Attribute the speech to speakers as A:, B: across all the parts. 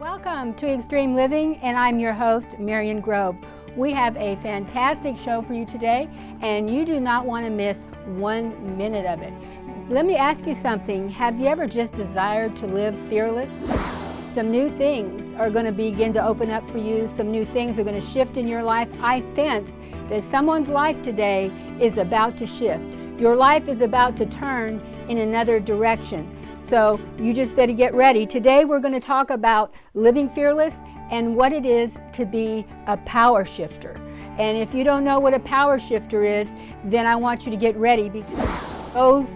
A: Welcome to Extreme Living, and I'm your host, Marian Grob. We have a fantastic show for you today, and you do not want to miss 1 minute of it. Let me ask you something. Have you ever just desired to live fearless? Some new things are going to begin to open up for you. Some new things are going to shift in your life. I sense that someone's life today is about to shift. Your life is about to turn in another direction. So you just better get ready. Today we're going to talk about living fearless and what it is to be a power shifter. And if you don't know what a power shifter is, then I want you to get ready, because those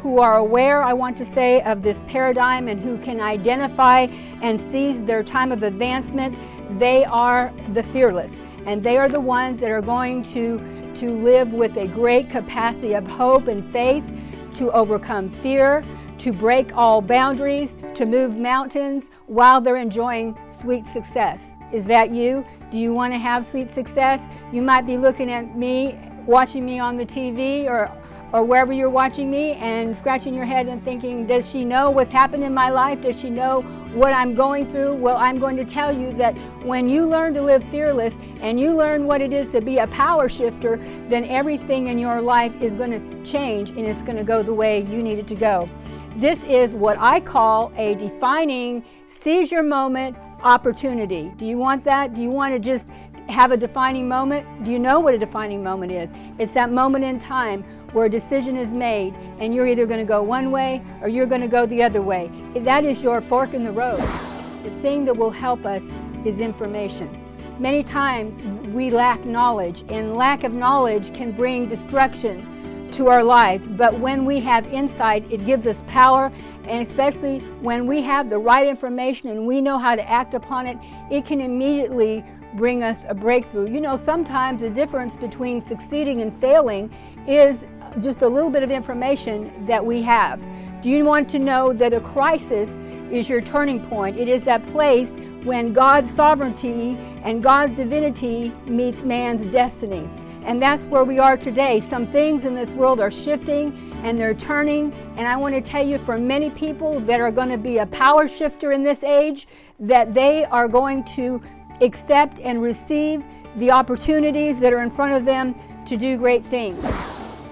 A: who are aware, I want to say, of this paradigm and who can identify and seize their time of advancement, they are the fearless. And they are the ones that are going to live with a great capacity of hope and faith, to overcome fear, to break all boundaries, to move mountains while they're enjoying sweet success. Is that you? Do you want to have sweet success? You might be looking at me, watching me on the TV or wherever you're watching me, and scratching your head and thinking, does she know what's happened in my life? Does she know what I'm going through? Well, I'm going to tell you that when you learn to live fearless and you learn what it is to be a power shifter, then everything in your life is going to change, and it's going to go the way you need it to go. This is what I call a defining, seize your moment opportunity. Do you want that? Do you want to just have a defining moment? Do you know what a defining moment is? It's that moment in time where a decision is made and you're either going to go one way or you're going to go the other way. That is your fork in the road. The thing that will help us is information. Many times we lack knowledge, and lack of knowledge can bring destruction to our lives. But when we have insight, it gives us power, and especially when we have the right information and we know how to act upon it, it can immediately bring us a breakthrough. You know, sometimes the difference between succeeding and failing is just a little bit of information that we have. Do you want to know that a crisis is your turning point? It is that place when God's sovereignty and God's divinity meets man's destiny. And that's where we are today. Some things in this world are shifting and they're turning. And I want to tell you, for many people that are going to be a power shifter in this age, that they are going to accept and receive the opportunities that are in front of them to do great things.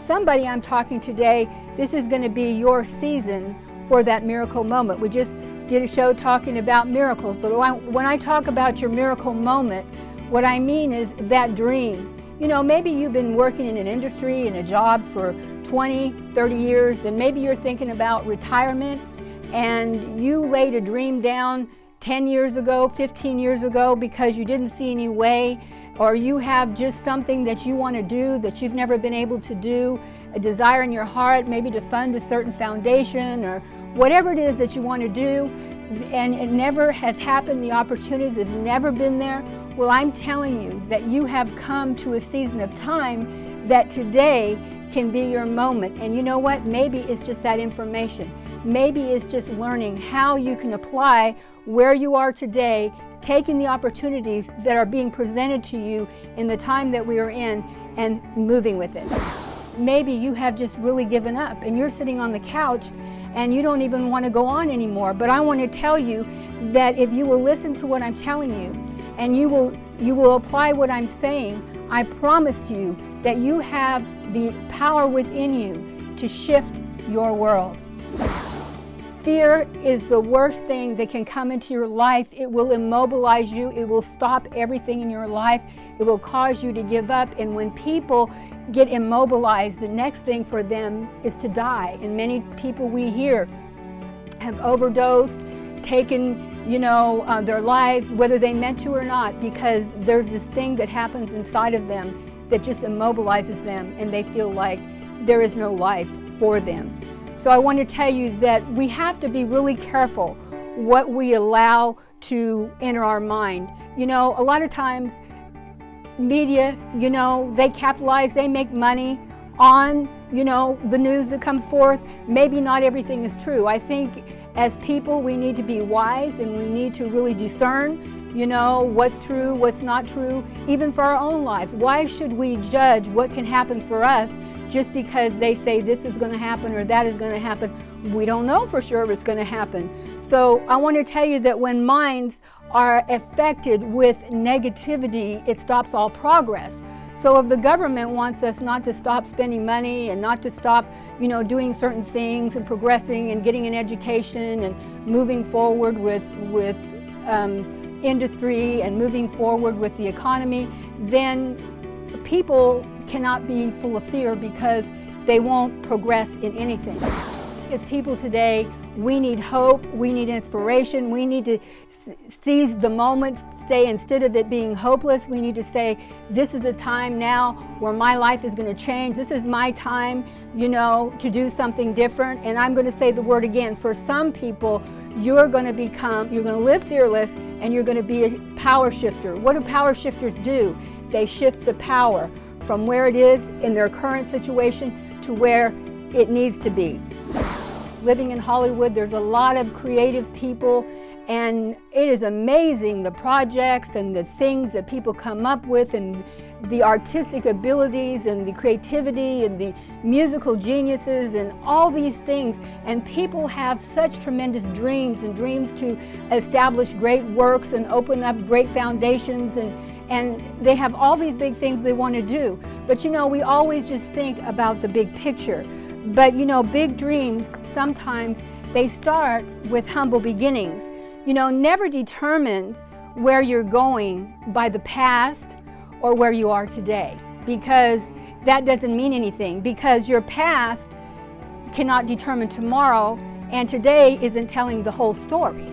A: Somebody I'm talking today, this is going to be your season for that miracle moment. We just did a show talking about miracles, but when I talk about your miracle moment, what I mean is that dream. You know, maybe you've been working in an industry, in a job for 20, 30 years, and maybe you're thinking about retirement, and you laid a dream down 10 years ago, 15 years ago, because you didn't see any way, or you have just something that you want to do that you've never been able to do, a desire in your heart, maybe to fund a certain foundation, or whatever it is that you want to do, and it never has happened, the opportunities have never been there. Well, I'm telling you that you have come to a season of time that today can be your moment. And you know what? Maybe it's just that information. Maybe it's just learning how you can apply where you are today, taking the opportunities that are being presented to you in the time that we are in, and moving with it. Maybe you have just really given up and you're sitting on the couch and you don't even want to go on anymore. But I want to tell you that if you will listen to what I'm telling you, and you will apply what I'm saying, I promise you that you have the power within you to shift your world. Fear is the worst thing that can come into your life. It will immobilize you. It will stop everything in your life. It will cause you to give up. And when people get immobilized, the next thing for them is to die. And many people we hear have overdosed, taken their life, whether they meant to or not, because there's this thing that happens inside of them that just immobilizes them, and they feel like there is no life for them. So I want to tell you that we have to be really careful what we allow to enter our mind. You know, a lot of times media, they capitalize, they make money on, the news that comes forth. Maybe not everything is true. I think as people, we need to be wise, and we need to really discern, what's true, what's not true, even for our own lives. Why should we judge what can happen for us just because they say this is going to happen or that is going to happen? We don't know for sure if it's going to happen. So I want to tell you that when minds are affected with negativity, it stops all progress. So if the government wants us not to stop spending money and not to stop, doing certain things and progressing and getting an education and moving forward with industry and moving forward with the economy, then people cannot be full of fear because they won't progress in anything. As people today, we need hope, we need inspiration, we need to seize the moments. Say, instead of it being hopeless, we need to say, this is a time now where my life is going to change. This is my time, to do something different. And I'm going to say the word again. For some people, you're going to live fearless, and you're going to be a power shifter. What do power shifters do? They shift the power from where it is in their current situation to where it needs to be. Living in Hollywood, there's a lot of creative people, and it is amazing the projects and the things that people come up with, and the artistic abilities and the creativity and the musical geniuses and all these things. And people have such tremendous dreams, and dreams to establish great works and open up great foundations, and they have all these big things they want to do. But we always just think about the big picture. But big dreams, sometimes they start with humble beginnings. Never determine where you're going by the past or where you are today, because that doesn't mean anything, because your past cannot determine tomorrow, and today isn't telling the whole story.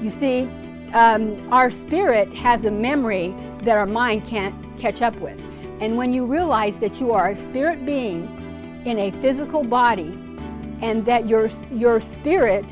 A: You see, our spirit has a memory that our mind can't catch up with. And when you realize that you are a spirit being in a physical body, and that your spirit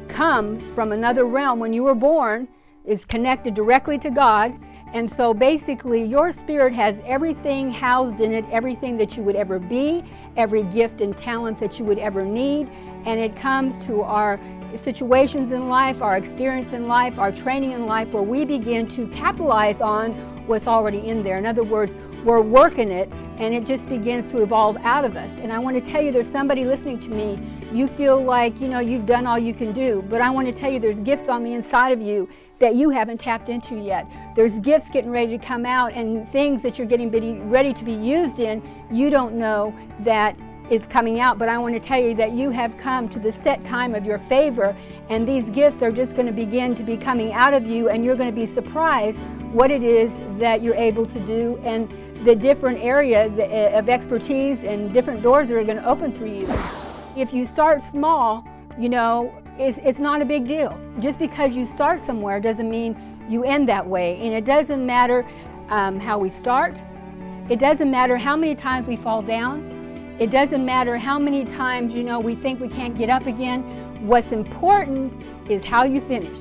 A: comes from another realm, when you were born, is connected directly to God. And so basically your spirit has everything housed in it, everything that you would ever be, every gift and talent that you would ever need. And it comes to our situations in life, our experience in life, our training in life, where we begin to capitalize on what's already in there. In other words, we're working it, and it just begins to evolve out of us. And I want to tell you, there's somebody listening to me, you feel like, you've done all you can do, but I want to tell you there's gifts on the inside of you that you haven't tapped into yet. There's gifts getting ready to come out, and things that you're getting ready to be used in, you don't know that is coming out. But I want to tell you that you have come to the set time of your favor, and these gifts are just going to begin to be coming out of you, and you're going to be surprised what it is that you're able to do, and the different area of expertise and different doors that are going to open for you. If you start small, it's not a big deal. Just because you start somewhere doesn't mean you end that way. And it doesn't matter how we start. It doesn't matter how many times we fall down. It doesn't matter how many times, we think we can't get up again. What's important is how you finish.